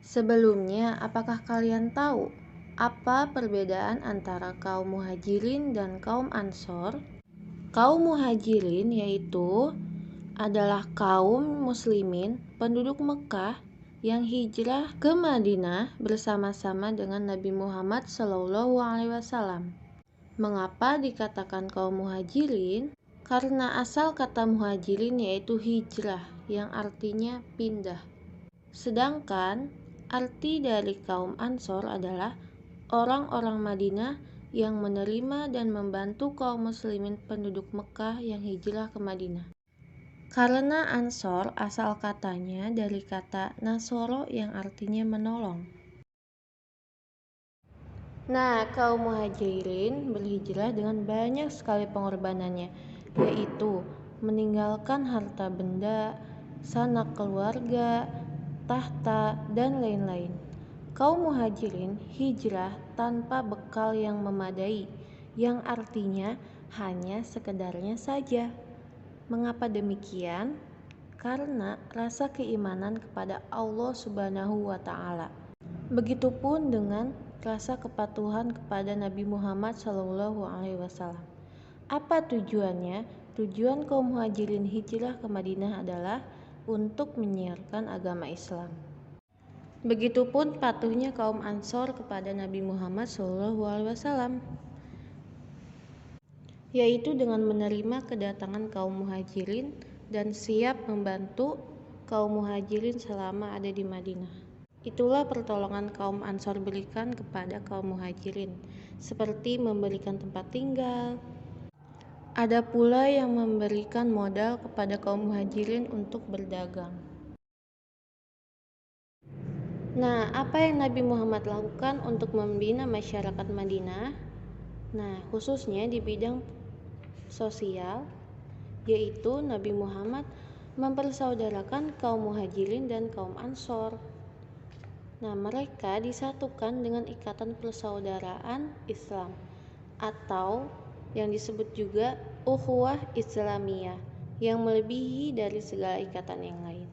Sebelumnya, apakah kalian tahu apa perbedaan antara kaum Muhajirin dan kaum Ansor? Kaum Muhajirin yaitu adalah kaum muslimin penduduk Mekah yang hijrah ke Madinah bersama-sama dengan Nabi Muhammad SAW. Mengapa dikatakan kaum Muhajirin? Karena asal kata muhajirin yaitu hijrah yang artinya pindah. Sedangkan arti dari kaum Ansor adalah orang-orang Madinah yang menerima dan membantu kaum muslimin penduduk Mekah yang hijrah ke Madinah. Karena Ansor asal katanya dari kata Nasoro yang artinya menolong. Nah, kaum Muhajirin berhijrah dengan banyak sekali pengorbanannya, yaitu meninggalkan harta benda, sanak keluarga, tahta, dan lain-lain. Kaum Muhajirin hijrah tanpa bekal yang memadai, yang artinya hanya sekedarnya saja. Mengapa demikian? Karena rasa keimanan kepada Allah Subhanahu wa Ta'ala. Begitupun dengan rasa kepatuhan kepada Nabi Muhammad SAW. Apa tujuannya? Tujuan kaum Muhajirin hijrah ke Madinah adalah untuk menyiarkan agama Islam. Begitupun patuhnya kaum Ansor kepada Nabi Muhammad SAW, yaitu dengan menerima kedatangan kaum Muhajirin dan siap membantu kaum Muhajirin selama ada di Madinah. Itulah pertolongan kaum Ansor berikan kepada kaum Muhajirin, seperti memberikan tempat tinggal. Ada pula yang memberikan modal kepada kaum Muhajirin untuk berdagang. Nah, apa yang Nabi Muhammad lakukan untuk membina masyarakat Madinah? Nah, khususnya di bidang sosial, yaitu Nabi Muhammad mempersaudarakan kaum Muhajirin dan kaum Ansor. Nah, mereka disatukan dengan ikatan persaudaraan Islam atau yang disebut juga ukhuwah Islamiyah yang melebihi dari segala ikatan yang lain.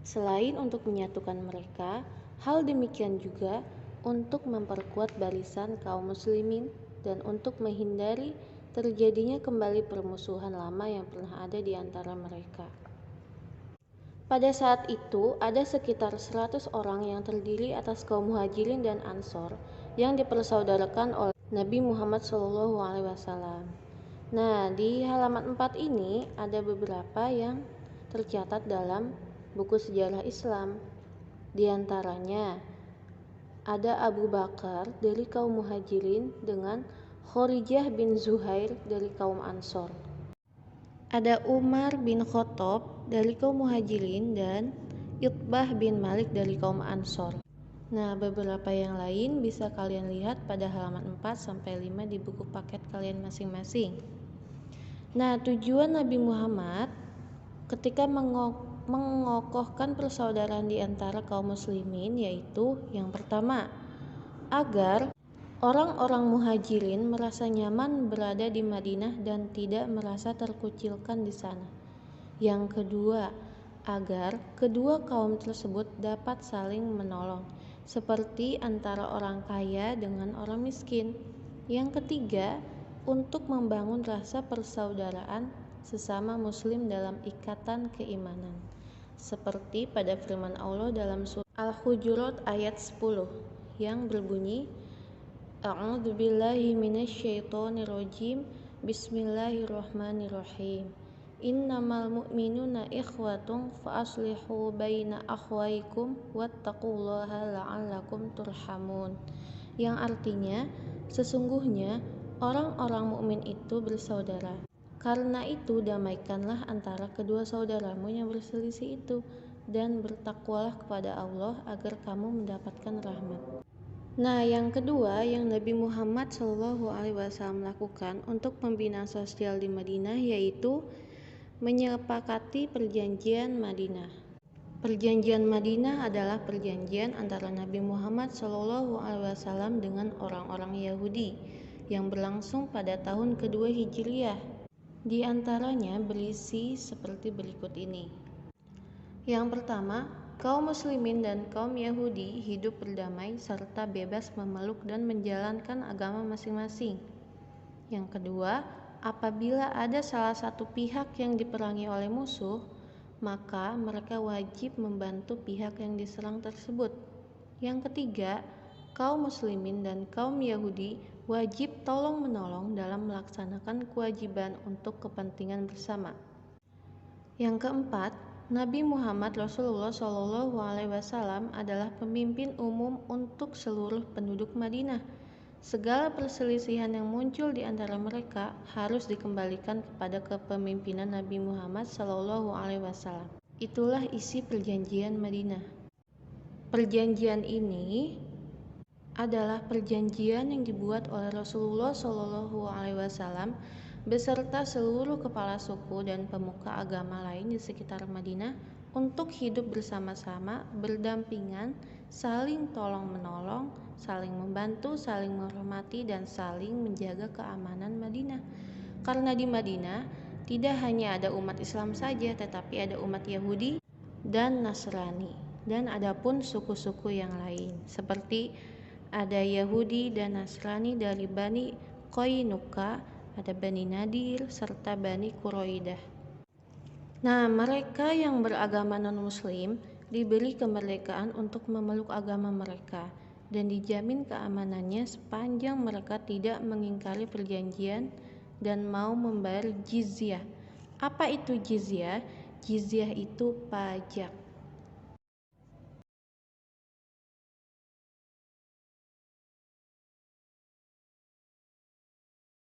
Selain untuk menyatukan mereka, hal demikian juga untuk memperkuat barisan kaum muslimin dan untuk menghindari terjadinya kembali permusuhan lama yang pernah ada di antara mereka. Pada saat itu, ada sekitar 100 orang yang terdiri atas kaum Muhajirin dan Ansor yang dipersaudarakan oleh Nabi Muhammad SAW. Nah, di halaman 4 ini ada beberapa yang tercatat dalam buku sejarah Islam. Di antaranya ada Abu Bakar dari kaum Muhajirin dengan Khorijah bin Zuhair dari kaum Ansor. Ada Umar bin Khattab dari kaum Muhajirin dan Utbah bin Malik dari kaum Ansor. Nah, beberapa yang lain bisa kalian lihat pada halaman 4-5 di buku paket kalian masing-masing. Nah, tujuan Nabi Muhammad ketika mengokohkan persaudaraan di antara kaum muslimin yaitu yang pertama, agar orang-orang Muhajirin merasa nyaman berada di Madinah dan tidak merasa terkucilkan di sana. Yang kedua, agar kedua kaum tersebut dapat saling menolong, seperti antara orang kaya dengan orang miskin. Yang ketiga, untuk membangun rasa persaudaraan sesama muslim dalam ikatan keimanan, seperti pada firman Allah dalam surah Al-Hujurat ayat 10 yang berbunyi, A'udzubillahi minasyaitonirrajim. Bismillahirrahmanirrahim. Innamal mu'minuna ikhwatun fa aslihu baina akhwaikum wattaqullaha la'allakum turhamun. Yang artinya, sesungguhnya orang-orang mukmin itu bersaudara. Karena itu damaikanlah antara kedua saudaramu yang berselisih itu dan bertakwalah kepada Allah agar kamu mendapatkan rahmat. Nah, yang kedua yang Nabi Muhammad SAW lakukan untuk pembinaan sosial di Madinah yaitu menyepakati perjanjian Madinah. Perjanjian Madinah adalah perjanjian antara Nabi Muhammad SAW dengan orang-orang Yahudi yang berlangsung pada tahun kedua Hijriah. Di antaranya berisi seperti berikut ini. Yang pertama, kaum muslimin dan kaum Yahudi hidup berdamai serta bebas memeluk dan menjalankan agama masing-masing. Yang kedua, apabila ada salah satu pihak yang diperangi oleh musuh, maka mereka wajib membantu pihak yang diserang tersebut. Yang ketiga, kaum muslimin dan kaum Yahudi wajib tolong-menolong dalam melaksanakan kewajiban untuk kepentingan bersama. Yang keempat, Nabi Muhammad Rasulullah SAW adalah pemimpin umum untuk seluruh penduduk Madinah. Segala perselisihan yang muncul di antara mereka harus dikembalikan kepada kepemimpinan Nabi Muhammad SAW. Itulah isi perjanjian Madinah. Perjanjian ini adalah perjanjian yang dibuat oleh Rasulullah SAW beserta seluruh kepala suku dan pemuka agama lain di sekitar Madinah untuk hidup bersama-sama, berdampingan, saling tolong-menolong, saling membantu, saling menghormati, dan saling menjaga keamanan Madinah. Karena di Madinah tidak hanya ada umat Islam saja, tetapi ada umat Yahudi dan Nasrani, dan adapun suku-suku yang lain seperti ada Yahudi dan Nasrani dari Bani Qainuqa, ada Bani Nadir, serta Bani Quraidah. Nah, mereka yang beragama non-muslim diberi kemerdekaan untuk memeluk agama mereka dan dijamin keamanannya sepanjang mereka tidak mengingkari perjanjian dan mau membayar jizyah. Apa itu jizyah? Jizyah itu pajak.